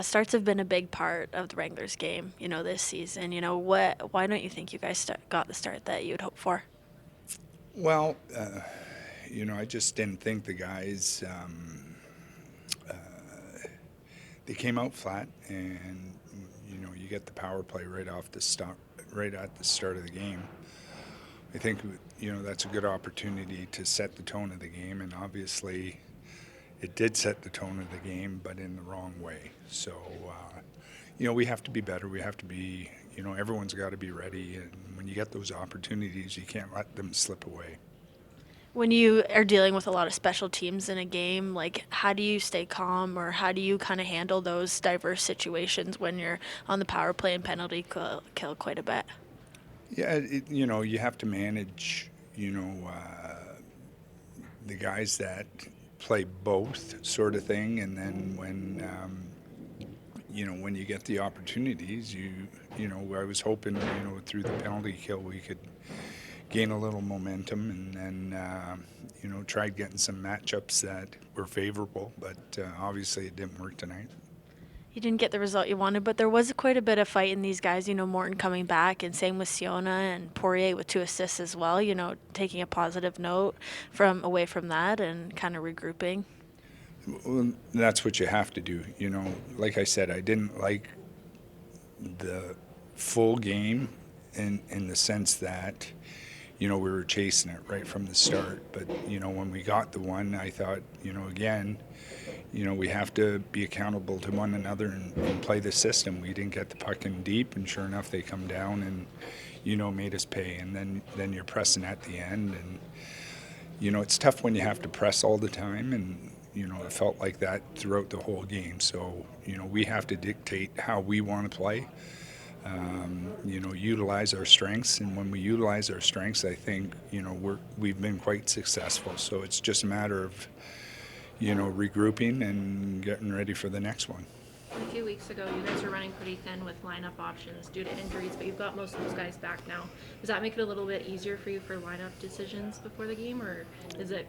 Starts have been a big part of the Wranglers game, this season. Why don't you think you guys got the start that you would hope for? Well, I just didn't think the guys they came out flat, and you get the power play right off the start, right at the start of the game. I think that's a good opportunity to set the tone of the game, and obviously it did set the tone of the game, but in the wrong way. So we have to be better. We have to be, everyone's got to be ready, and when you get those opportunities, you can't let them slip away. When you are dealing with a lot of special teams in a game, like how do you stay calm or how do you kind of handle those diverse situations when you're on the power play and penalty kill quite a bit? Yeah, you have to manage, the guys that play both sort of thing, and then when you get the opportunities, I was hoping, through the penalty kill we could gain a little momentum, and then tried getting some matchups that were favorable, but obviously it didn't work tonight. You didn't get the result you wanted, but there was quite a bit of fight in these guys. Morton coming back, and same with Siona and Poirier with 2 assists as well. Taking a positive note from away from that and kind of regrouping. Well, that's what you have to do. Like I said, I didn't like the full game in the sense that we were chasing it right from the start. But when we got the one, I thought, again, we have to be accountable to one another and play the system. We didn't get the puck in deep, and sure enough, they come down and made us pay. And then you're pressing at the end, and it's tough when you have to press all the time, and it felt like that throughout the whole game. So we have to dictate how we want to play. Utilize our strengths, and when we utilize our strengths, I think we've been quite successful. So it's just a matter of regrouping and getting ready for the next one. A few weeks ago, you guys were running pretty thin with lineup options due to injuries, but you've got most of those guys back now. Does that make it a little bit easier for you for lineup decisions before the game, or does it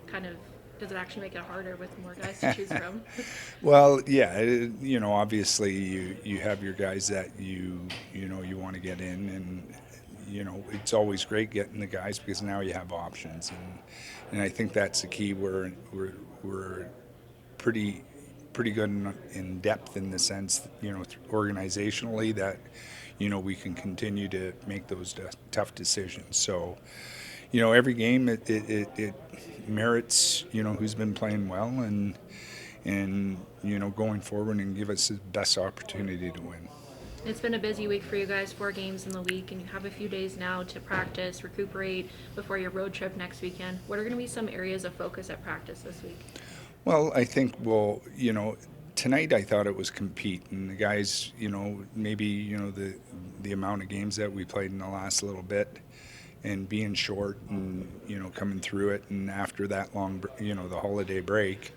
actually make it harder with more guys to choose from? Well, yeah, obviously you have your guys that you want to get in, and it's always great getting the guys because now you have options, and I think that's the key. We're pretty good in depth in the sense, organizationally, that we can continue to make those tough decisions. So every game it merits who's been playing well, and going forward and give us the best opportunity to win. It's been a busy week for you guys, 4 games in the week, and you have a few days now to practice, recuperate before your road trip next weekend. What are going to be some areas of focus at practice this week? Well, I think, tonight I thought it was compete, and the guys, maybe the amount of games that we played in the last little bit, and being short, and coming through it, and after that long, the holiday break,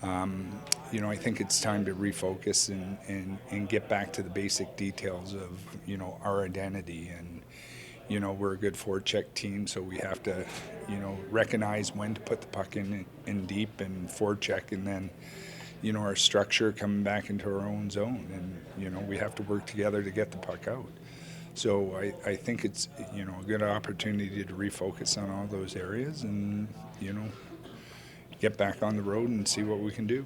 I think it's time to refocus and get back to the basic details of our identity. And we're a good forecheck team, so we have to recognize when to put the puck in deep and forecheck, and then our structure coming back into our own zone, and we have to work together to get the puck out. So I think it's a good opportunity to refocus on all those areas, and get back on the road and see what we can do.